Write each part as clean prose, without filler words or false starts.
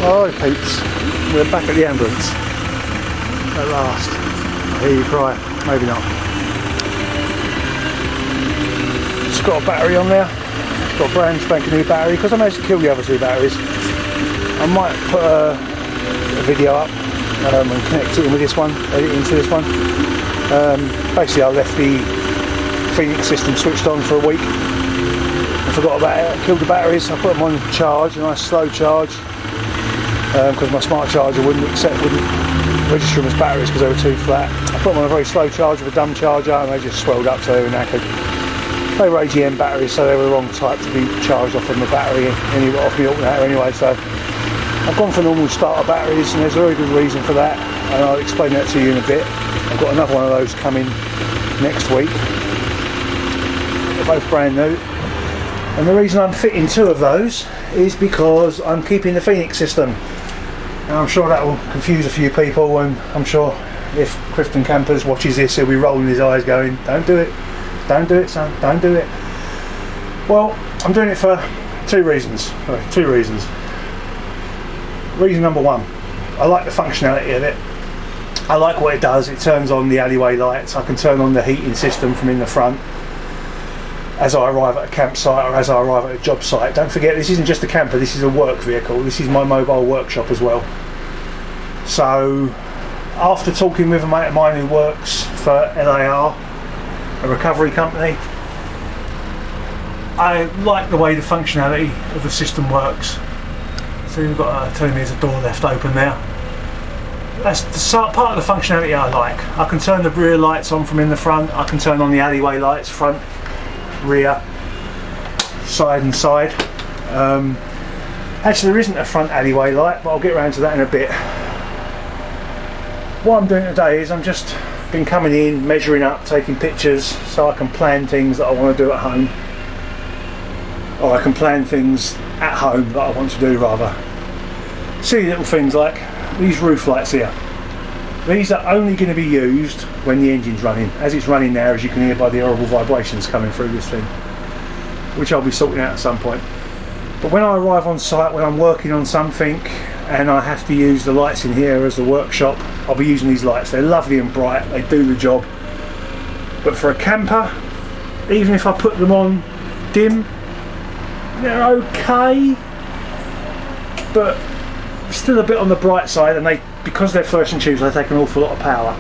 Alright peeps, we're back at the ambulance at last. I hear you cry, maybe not. It's got a battery on there, it's got a brand spanking new battery because I managed to kill the other two batteries. I might put a video up and connect it in with this one, edit it into this one. Basically I left the Phoenix system switched on for a week. I forgot about it, I killed the batteries, I put them on charge, a nice slow charge. Because my smart charger wouldn't register them as batteries because they were too flat. I put them on a very slow charge with a dumb charger and they just swelled up so they were knackered. They were AGM batteries so they were the wrong type to be charged off of my battery anyway, off my alternator anyway, so I've gone for normal starter batteries and there's a very good reason for that and I'll explain that to you in a bit. I've got another one of those coming next week. They're both brand new. And the reason I'm fitting two of those is because I'm keeping the Phoenix system. And I'm sure that will confuse a few people, and I'm sure if Clifton Campers watches this he'll be rolling his eyes going, don't do it son, don't do it. Well, I'm doing it for two reasons. Reason number one, I like the functionality of it. I like what it does. It turns on the alleyway lights. I can turn on the heating system from in the front as I arrive at a campsite or as I arrive at a job site. Don't forget, this isn't just a camper, this is a work vehicle. This is my mobile workshop as well. So after talking with a mate of mine who works for LAR, a recovery company, I like the way the functionality of the system works. So you've got telling me there's a door left open there. That's the part of the functionality I like. I can turn the rear lights on from in the front, I can turn on the alleyway lights, front, rear, side and side. Actually there isn't a front alleyway light, but I'll get around to that in a bit. What I'm doing today is I'm just been coming in, measuring up, taking pictures so I can plan things that I want to do at home, or I can plan things at home that I want to do rather. Silly little things like these roof lights here. These are only going to be used when the engine's running. As it's running now, as you can hear by the horrible vibrations coming through this thing, which I'll be sorting out at some point. But when I arrive on site, when I'm working on something and I have to use the lights in here as the workshop, I'll be using these lights. They're lovely and bright, they do the job. But for a camper, even if I put them on dim, they're okay, but still a bit on the bright side, and because they're fluorescent tubes, they take an awful lot of power.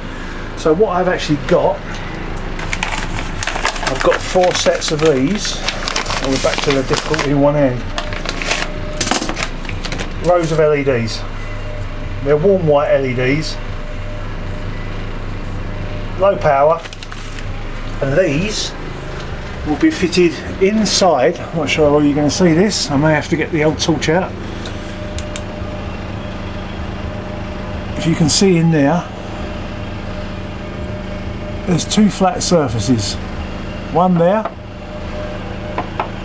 So what I've actually got, I've got 4 sets of these, and we're back to the difficulty in one end. Rows of LEDs. They're warm white LEDs, low power, and these will be fitted inside. I'm not sure how you're going to see this, I may have to get the old torch out. If you can see in there, there's 2 flat surfaces, one there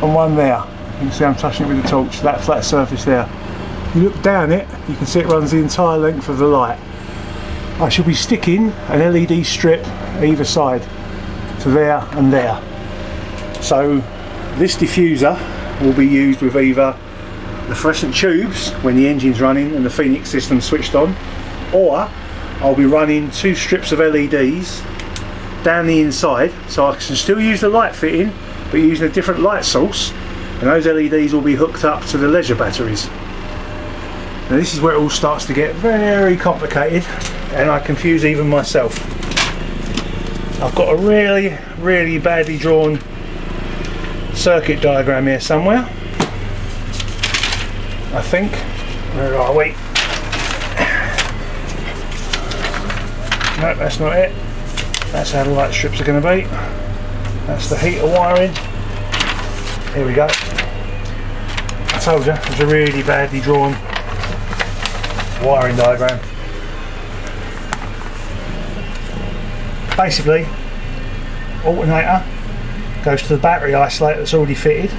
and one there. You can see I'm touching it with the torch, that flat surface there. You look down it, you can see it runs the entire length of the light. I shall be sticking an LED strip either side to there and there. So this diffuser will be used with either the fluorescent tubes when the engine's running and the Phoenix system switched on, or I'll be running 2 strips of LEDs down the inside, so I can still use the light fitting but using a different light source, and those LEDs will be hooked up to the leisure batteries. Now this is where it all starts to get very complicated and I confuse even myself. I've got a really badly drawn circuit diagram here somewhere, I think. Where are we? No, that's not it. That's how the light strips are going to be. That's the heater wiring. Here we go. I told you, it's a really badly drawn wiring diagram. Basically, alternator goes to the battery isolator that's already fitted.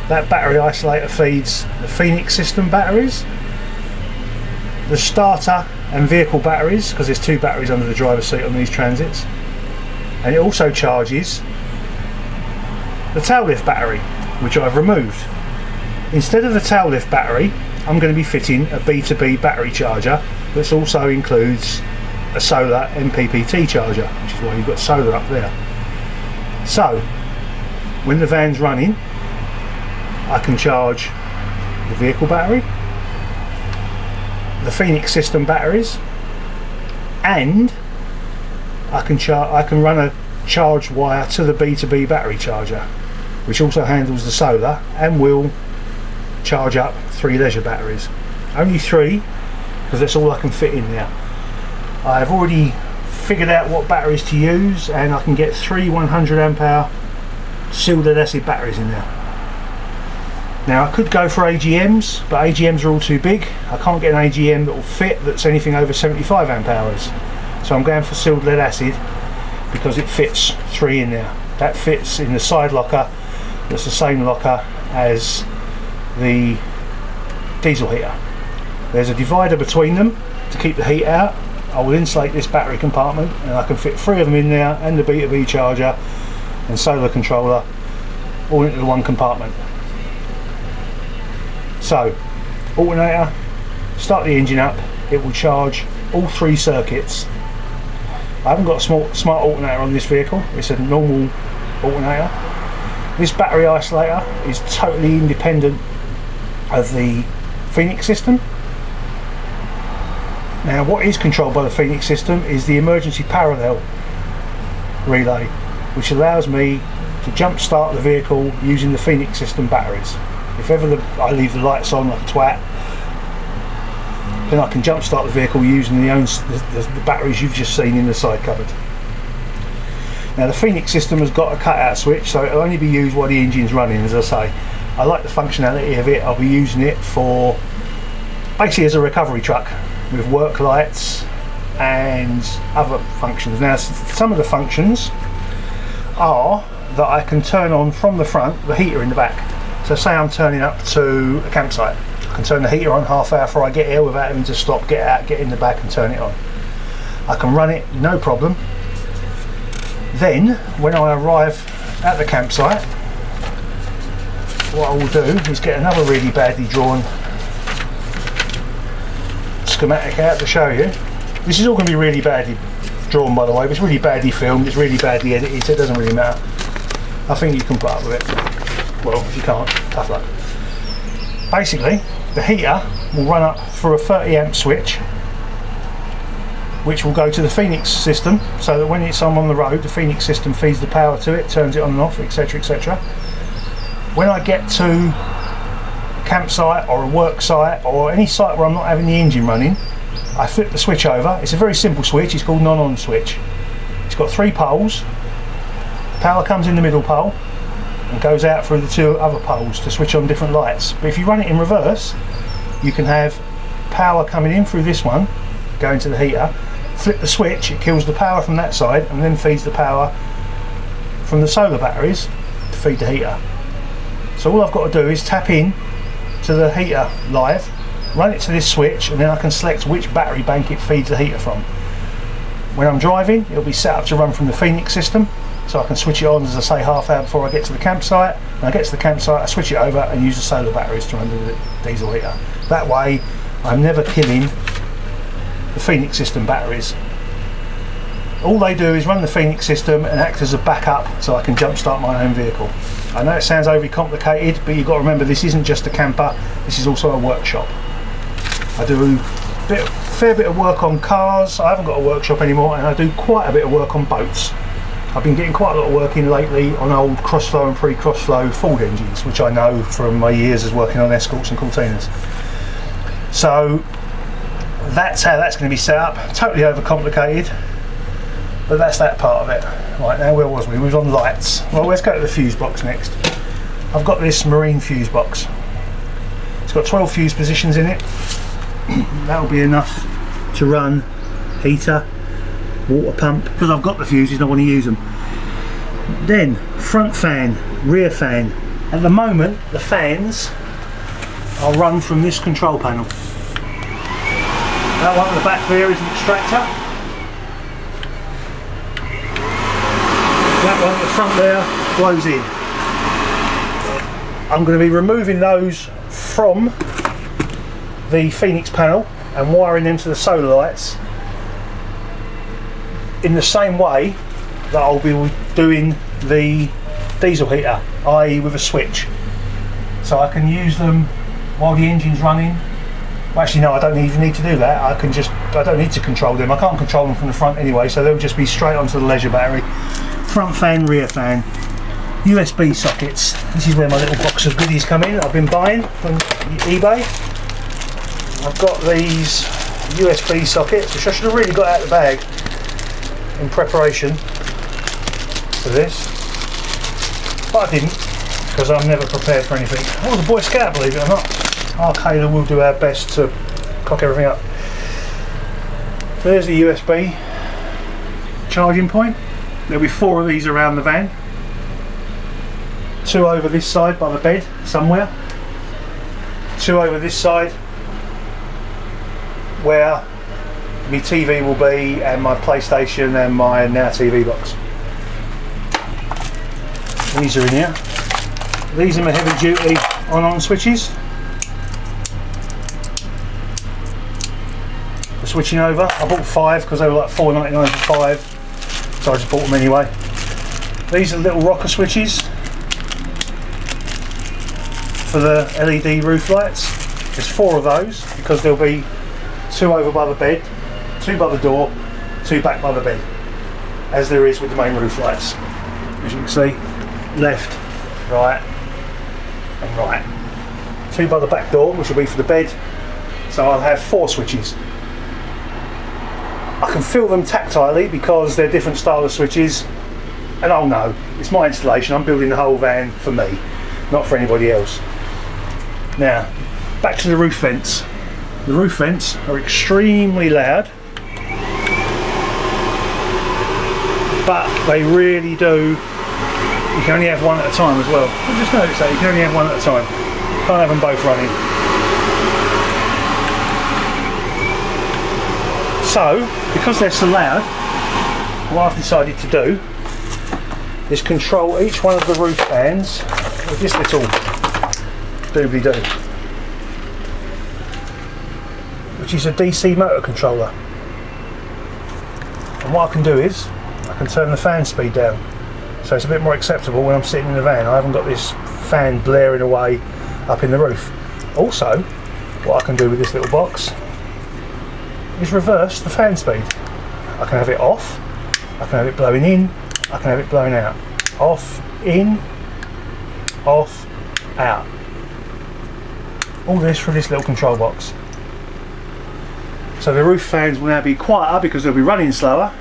That battery isolator feeds the Phoenix system batteries, the starter and vehicle batteries, because there's 2 batteries under the driver's seat on these transits, and it also charges the tail lift battery, which I've removed. Instead of the tail lift battery, I'm going to be fitting a B2B battery charger that also includes a solar MPPT charger, which is why you've got solar up there. So when the van's running, I can charge the vehicle battery, the Phoenix system batteries, and I can run a charged wire to the B2B battery charger, which also handles the solar and will charge up 3 leisure batteries. Only 3, because that's all I can fit in there. I've already figured out what batteries to use, and I can get 3 100 amp hour sealed lead acid batteries in there. Now I could go for AGMs, but AGMs are all too big. I can't get an AGM that will fit that's anything over 75 amp hours. So I'm going for sealed lead acid because it fits 3 in there. That fits in the side locker, that's the same locker as the diesel heater. There's a divider between them to keep the heat out. I will insulate this battery compartment and I can fit 3 of them in there, and the B2B charger and solar controller all into the one compartment. So, alternator, start the engine up, it will charge all 3 circuits. I haven't got a smart alternator on this vehicle, it's a normal alternator. This battery isolator is totally independent of the Phoenix system. Now what is controlled by the Phoenix system is the emergency parallel relay, which allows me to jump start the vehicle using the Phoenix system batteries. If ever I leave the lights on like a twat, then I can jump start the vehicle using the batteries you've just seen in the side cupboard. Now the Phoenix system has got a cutout switch, so it'll only be used while the engine's running. As I say, I like the functionality of it. I'll be using it for basically as a recovery truck with work lights and other functions. Now some of the functions are that I can turn on from the front the heater in the back. So say I'm turning up to a campsite, I can turn the heater on half hour before I get here without having to stop, get out, get in the back and turn it on. I can run it no problem. Then when I arrive at the campsite, what I will do is get another really badly drawn schematic out to show you. This is all going to be really badly drawn, by the way, but it's really badly filmed, it's really badly edited, so it doesn't really matter. I think you can put up with it. Well, if you can't, tough luck. Basically, the heater will run up for a 30 amp switch, which will go to the Phoenix system, so that when it's on the road, the Phoenix system feeds the power to it, turns it on and off, etc, etc. When I get to a campsite or a work site or any site where I'm not having the engine running, I flip the switch over. It's a very simple switch, it's called non-on switch. It's got 3 poles, power comes in the middle pole and goes out through the 2 other poles to switch on different lights. But if you run it in reverse, you can have power coming in through this one, going to the heater, flip the switch, it kills the power from that side and then feeds the power from the solar batteries to feed the heater. So all I've got to do is tap in to the heater live, run it to this switch, and then I can select which battery bank it feeds the heater from. When I'm driving, it'll be set up to run from the Phoenix system, so I can switch it on, as I say, half hour before I get to the campsite. When I get to the campsite, I switch it over and use the solar batteries to run the diesel heater. That way I'm never killing the Phoenix system batteries. All they do is run the Phoenix system and act as a backup so I can jump start my own vehicle. I know it sounds overly complicated, but you've got to remember this isn't just a camper, this is also a workshop. I do a fair bit of work on cars. I haven't got a workshop anymore, and I do quite a bit of work on boats. I've been getting quite a lot of work in lately on old cross-flow and pre-cross-flow Ford engines, which I know from my years as working on Escorts and Cortinas. So that's how that's going to be set up. Totally overcomplicated, but that's that part of it. Right, now where was we? We was on lights. Well, let's go to the fuse box next. I've got this marine fuse box. It's got 12 fuse positions in it. That'll be enough to run heater, water pump. Because I've got the fuses, I want to use them. Then front fan, rear fan. At the moment the fans are run from this control panel. That one at the back there is an extractor. That one at the front there blows in. I'm going to be removing those from the Phoenix panel and wiring them to the solar lights in the same way that I'll be doing the diesel heater, i.e. with a switch. So I can use them while the engine's running. Well, actually no, I don't even need to do that. I don't need to control them. I can't control them from the front anyway, so they'll just be straight onto the leisure battery. Front fan, rear fan. USB sockets. This is where my little box of goodies come in. I've been buying from eBay. I've got these USB sockets, which I should have really got out of the bag in preparation for this, but I didn't, because I'm never prepared for anything. I was a Boy Scout, believe it or not. Arcade will do our best to cock everything up. There's the USB charging point. There'll be 4 of these around the van. 2 over this side by the bed somewhere. 2 over this side where my TV will be, and my PlayStation and my Now TV box. These are in here. These are my heavy duty on switches. For switching over, I bought 5 because they were like $4.99 for 5, so I just bought them anyway. These are little rocker switches for the LED roof lights. There's 4 of those because there'll be 2 over by the bed, 2 by the door, 2 back by the bed, as there is with the main roof lights. As you can see, left, right and right. 2 by the back door, which will be for the bed, so I'll have 4 switches. I can feel them tactilely because they're different style of switches, and oh no, it's my installation. I'm building the whole van for me, not for anybody else. Now, back to the roof vents. The roof vents are extremely loud, but they really do. You can only have one at a time as well. I just noticed that you can only have one at a time. You can't have them both running. So, because they're so loud, what I've decided to do is control each one of the roof fans with this little doobly-doo, which is a DC motor controller. And what I can do is I can turn the fan speed down, so it's a bit more acceptable when I'm sitting in the van. I haven't got this fan blaring away up in the roof. Also, what I can do with this little box is reverse the fan speed. I can have it off, I can have it blowing in, I can have it blowing out. Off, in, off, out. All this from this little control box. So the roof fans will now be quieter because they'll be running slower,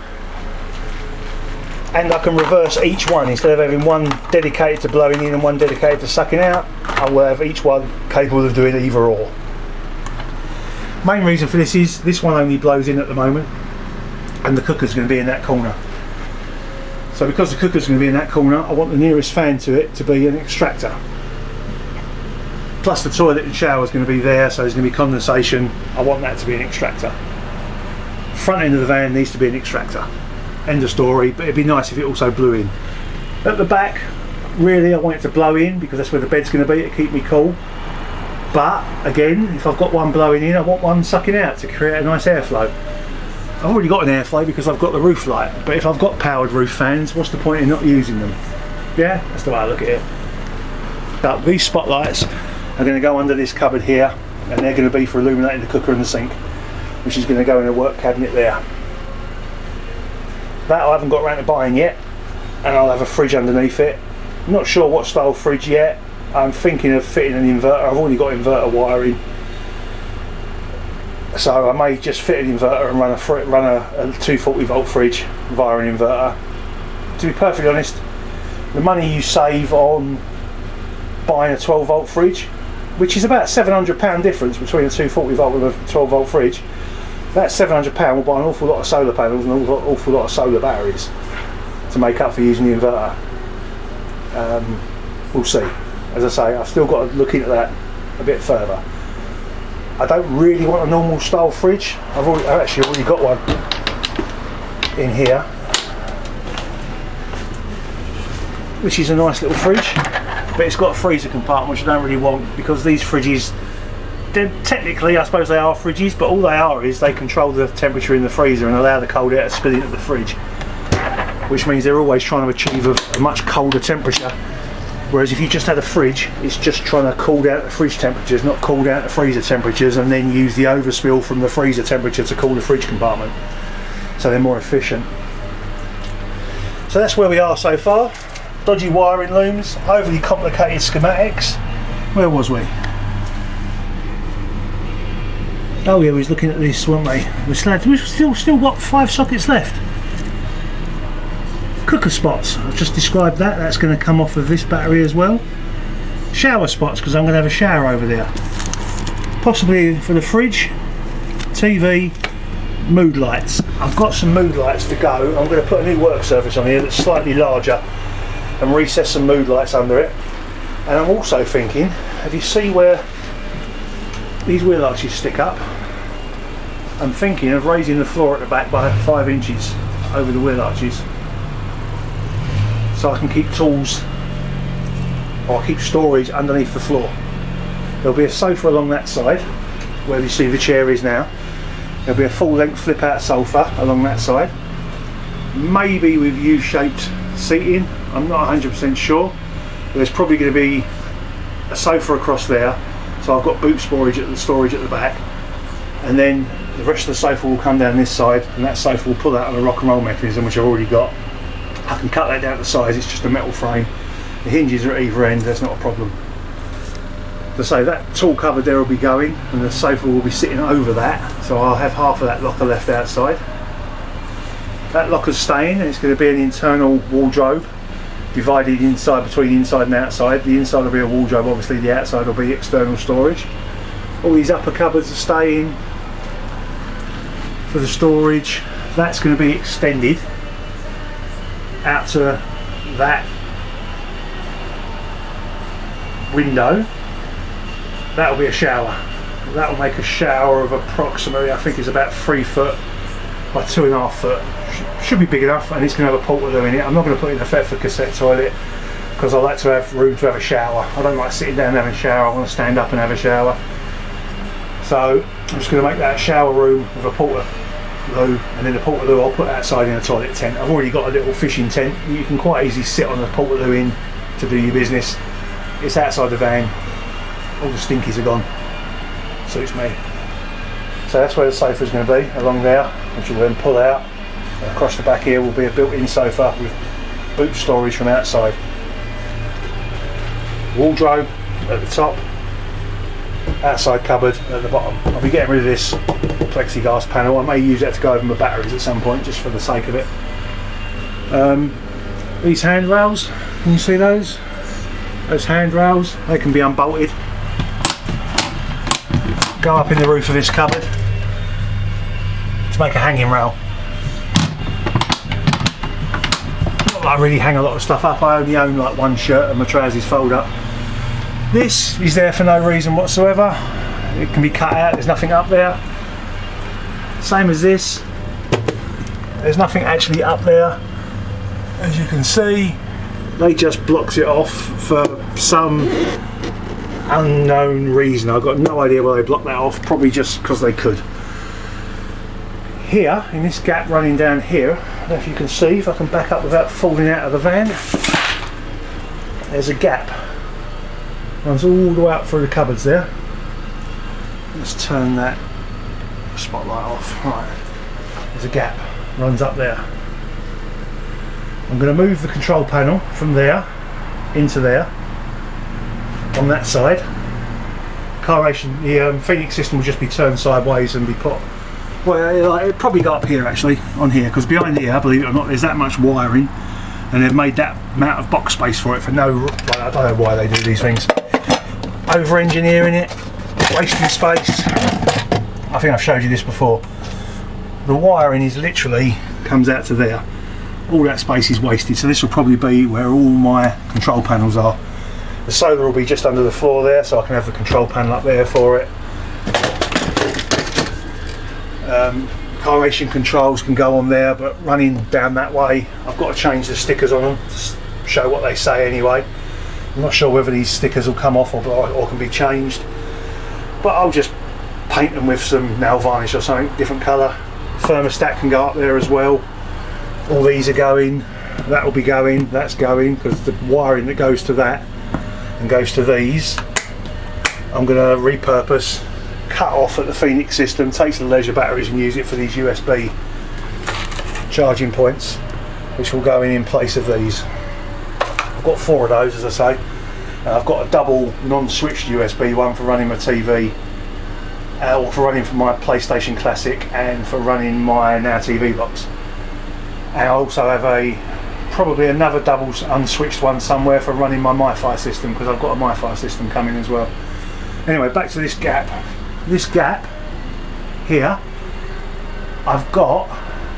and I can reverse each one. Instead of having one dedicated to blowing in and one dedicated to sucking out, I will have each one capable of doing either or. Main reason for this is this one only blows in at the moment, and the cooker's going to be in that corner. So because the cooker's going to be in that corner, I want the nearest fan to it to be an extractor. Plus the toilet and shower is going to be there, so there's going to be condensation. I want that to be an extractor. Front end of the van needs to be an extractor. End of story, but it'd be nice if it also blew in. At the back, really I want it to blow in because that's where the bed's going to be to keep me cool. But again, if I've got one blowing in, I want one sucking out to create a nice airflow. I've already got an airflow because I've got the roof light, but if I've got powered roof fans, what's the point in not using them? Yeah, that's the way I look at it. But these spotlights are going to go under this cupboard here, and they're going to be for illuminating the cooker and the sink, which is going to go in a work cabinet there. That I haven't got around to buying yet, and I'll have a fridge underneath it. I'm not sure what style fridge yet. I'm thinking of fitting an inverter. I've already got inverter wiring, so I may just fit an inverter and run a 240 volt fridge via an inverter. To be perfectly honest, the money you save on buying a 12 volt fridge, which is about £700 difference between a 240 volt and a 12 volt fridge, that £700 will buy an awful lot of solar panels and an awful lot of solar batteries to make up for using the inverter. We'll see. As I say, I've still got to look into that a bit further. I don't really want a normal style fridge. I've actually already got one in here, which is a nice little fridge, but it's got a freezer compartment which I don't really want because these fridges technically I suppose they are fridges, but all they are is they control the temperature in the freezer and allow the cold air to spill into the fridge, which means they're always trying to achieve a much colder temperature. Whereas if you just had a fridge, it's just trying to cool down the fridge temperatures, not cool down the freezer temperatures, and then use the overspill from the freezer temperature to cool the fridge compartment. So they're more efficient. So that's where we are so far. Dodgy wiring looms, overly complicated schematics. Where was we? Oh yeah, we was looking at this, weren't we? We've still got 5 sockets left. Cooker spots, I've just described that. That's going to come off of this battery as well. Shower spots, because I'm going to have a shower over there. Possibly for the fridge, TV, mood lights. I've got some mood lights to go. I'm going to put a new work surface on here that's slightly larger and recess some mood lights under it. And I'm also thinking, have you seen where these wheel arches stick up? I'm thinking of raising the floor at the back by 5 inches over the wheel arches, so I can keep tools or keep storage underneath the floor. There'll be a sofa along that side where you see the chair is now. There'll be a full length flip out sofa along that side, maybe with U-shaped seating, I'm not 100% sure. There's probably going to be a sofa across there, so I've got boot storage at the back, and then the rest of the sofa will come down this side, and that sofa will pull out on a rock and roll mechanism which I've already got. I can cut that down to size, it's just a metal frame. The hinges are at either end, that's not a problem. As I say, that tool cupboard there will be going, and the sofa will be sitting over that, so I'll have half of that locker left outside. That locker's staying, and it's going to be an internal wardrobe divided inside between inside and outside. The inside will be a wardrobe, obviously the outside will be external storage. All these upper cupboards are staying for the storage. That's going to be extended out to that window. That'll be a shower. That'll make a shower of approximately, I think it's about 3 foot by 2.5 foot. Should be big enough, and it's going to have a portaloo in it. I'm not going to put in a Thetford cassette toilet because I like to have room to have a shower. I don't like sitting down and having a shower, I want to stand up and have a shower. So I'm just going to make that a shower room with a portaloo, and then the portaloo I'll put outside in a toilet tent. I've already got a little fishing tent you can quite easily sit on the portaloo in to do your business. It's outside the van, all the stinkies are gone, suits me. So that's where the sofa is going to be, along there, which will then pull out. Across the back here will be a built-in sofa with boot storage from outside. Wardrobe at the top, outside cupboard at the bottom. I'll be getting rid of this plexiglass panel. I may use that to go over my batteries at some point, just for the sake of it. These handrails, can you see those? Those handrails, they can be unbolted. Go up in the roof of this cupboard to make a hanging rail. Not that I really hang a lot of stuff up, I only own like one shirt and my trousers fold up. This is there for no reason whatsoever. It can be cut out, there's nothing up there. Same as this, there's nothing actually up there. As you can see, they just blocked it off for some unknown reason. I've got no idea why they blocked that off, probably just because they could. Here, in this gap running down here, I don't know if you can see, if I can back up without falling out of the van, there's a gap. Runs all the way up through the cupboards there. Let's turn that spotlight off. Right, there's a gap, runs up there. I'm going to move the control panel from there into there on that side. Carration, the Phoenix system will just be turned sideways and be put, well, it'll probably go up here actually, on here, because behind here, believe it or not, there's that much wiring, and they've made that amount of box space for it for no, well, I don't know why they do these things. Over engineering it, wasting space. I think I've showed you this before. The wiring is literally comes out to there. All that space is wasted, so this will probably be where all my control panels are. The solar will be just under the floor there, so I can have the control panel up there for it. Carration controls can go on there, but running down that way, I've got to change the stickers on them to show what they say anyway. I'm not sure whether these stickers will come off or can be changed. but I'll just paint them with some nail varnish or something, different colour. Thermostat can go up there as well. All these are going, that will be going, that's going, because the wiring that goes to that and goes to these I'm going to repurpose, cut off at the Phoenix system, takes the leisure batteries and use it for these USB charging points, which will go in place of these. I've got 4 of those, as I say. I've got a double non-switched USB, one for running my TV, or for running for my PlayStation Classic, and for running my Now TV box. And I also have probably another double unswitched one somewhere for running my MiFi system, because I've got a MiFi system coming as well. Anyway, back to this gap. This gap here, I've got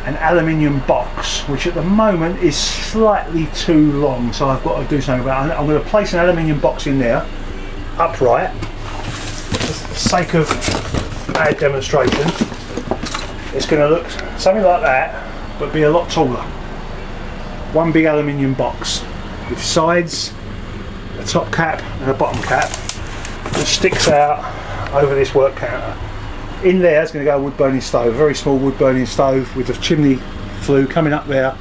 an aluminium box, which at the moment is slightly too long, so I've got to do something about it. I'm going to place an aluminium box in there, upright, for the sake of bad demonstration. It's going to look something like that, but be a lot taller. One big aluminium box with sides, a top cap and a bottom cap, that sticks out over this work counter. In there is going to go a wood burning stove, a very small wood burning stove with a chimney flue coming up there,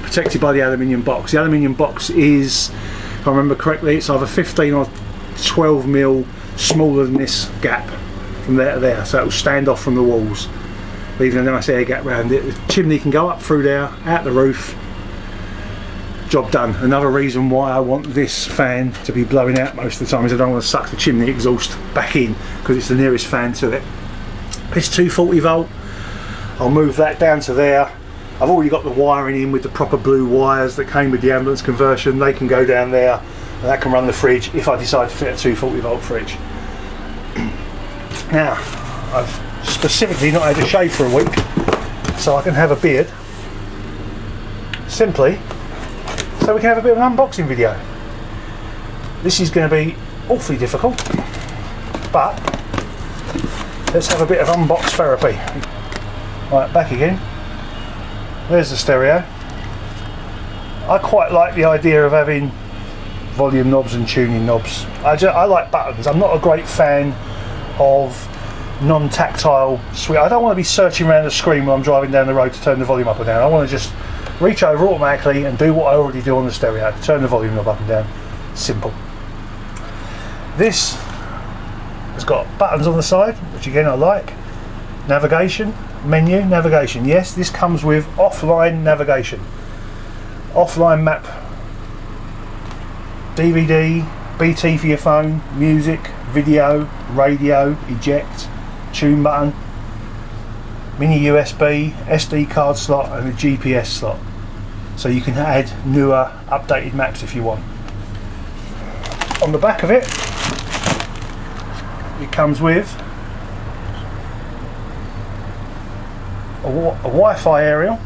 protected by the aluminium box. The aluminium box is, if I remember correctly, it's either 15 or 12 mil smaller than this gap from there to there, so it will stand off from the walls, leaving a nice air gap around it. The chimney can go up through there, out the roof. Job done. Another reason why I want this fan to be blowing out most of the time is I don't want to suck the chimney exhaust back in, because it's the nearest fan to it. It's 240 volt. I'll move that down to there. I've already got the wiring in with the proper blue wires that came with the ambulance conversion. They can go down there, and that can run the fridge if I decide to fit a 240 volt fridge. Now, I've specifically not had a shave for a week, so I can have a beard, simply so we can have a bit of an unboxing video. This is going to be awfully difficult, but let's have a bit of unbox therapy. Right, back again. There's the stereo. I quite like the idea of having volume knobs and tuning knobs. I like buttons. I'm not a great fan of non-tactile switch. I don't want to be searching around the screen when I'm driving down the road to turn the volume up or down. I want to just reach over automatically and do what I already do on the stereo. Turn the volume knob up and down. Simple. This has got buttons on the side, which again I like. Navigation, menu, navigation. Yes, this comes with offline navigation. Offline map, DVD, BT for your phone, music, video, radio, eject, tune button, mini USB, SD card slot and a GPS slot. So you can add newer, updated maps if you want. On the back of it, it comes with a Wi-Fi aerial.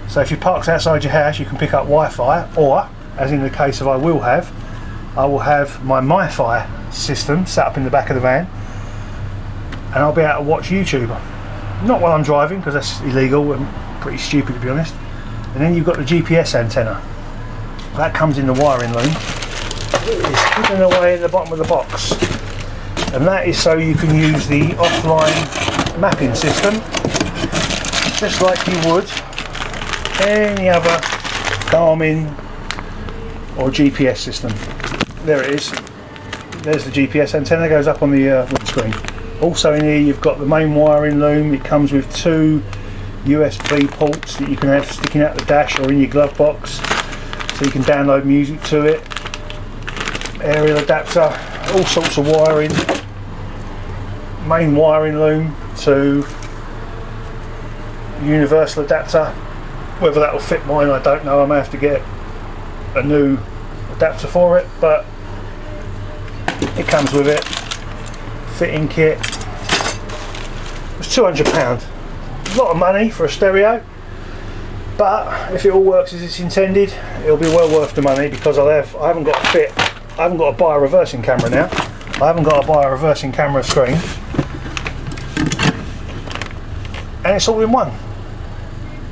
So if you park outside your house, you can pick up Wi-Fi, or, as in the case of I will have my MiFi system set up in the back of the van, and I'll be able to watch YouTube. Not while I'm driving, because that's illegal and pretty stupid to be honest. And then you've got the GPS antenna. That comes in the wiring loom. It is hidden away in the bottom of the box. And that is so you can use the offline mapping system, just like you would any other Garmin or GPS system. There it is. There's the GPS antenna, goes up on the screen. Also in here you've got the main wiring loom. It comes with 2 USB ports that you can have sticking out the dash or in your glove box, so you can download music to it. Aerial adapter, all sorts of wiring. Main wiring loom to universal adapter. Whether that will fit mine I don't know. I may have to get a new adapter for it, but it comes with it. Fitting kit. It's £200. A lot of money for a stereo, but if it all works as it's intended, it'll be well worth the money, because I haven't got to buy a reversing camera now. I haven't got to buy a reversing camera screen, and it's all in one.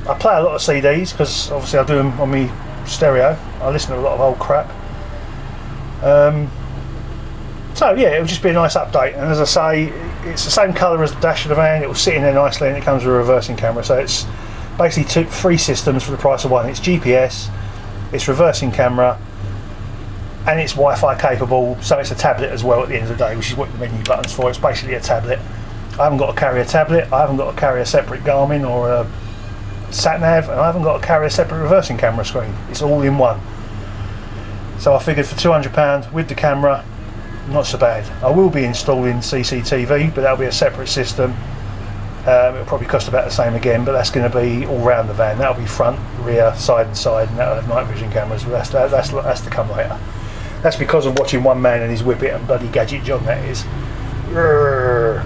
I play a lot of CDs because obviously I do them on my stereo. I listen to a lot of old crap. So yeah, it'll just be a nice update, and as I say, it's the same colour as the dash of the van. It will sit in there nicely, and it comes with a reversing camera, so it's basically three systems for the price of one. It's GPS, it's reversing camera, and it's Wi-Fi capable, so it's a tablet as well at the end of the day, which is what the menu button's for. It's basically a tablet. I haven't got to carry a tablet, I haven't got to carry a separate Garmin or a sat-nav, and I haven't got to carry a separate reversing camera screen. It's all in one. So I figured for £200 with the camera, not so bad. I will be installing CCTV, but that'll be a separate system. It'll probably cost about the same again, but that's going to be all round the van. That'll be front, rear, side and side, and that'll have night vision cameras, but that's to come later. That's because of watching one man and his whippet and bloody Gadget John, that is.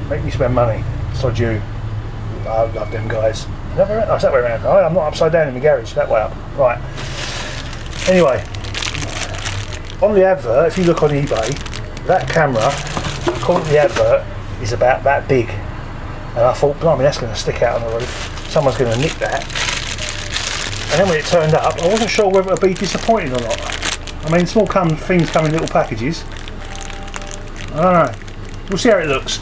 Make me spend money. Sod you. I love them guys. Is that way around? Oh, it's that way around. Oh, I'm not upside down in the garage, that way up. Right. Anyway, on the advert, if you look on eBay, that camera, according to the advert, is about that big. And I thought, blimey, that's going to stick out on the roof. Someone's going to nick that. And then when it turned up, I wasn't sure whether it would be disappointing or not. I mean, small things come in little packages. I don't know. We'll see how it looks.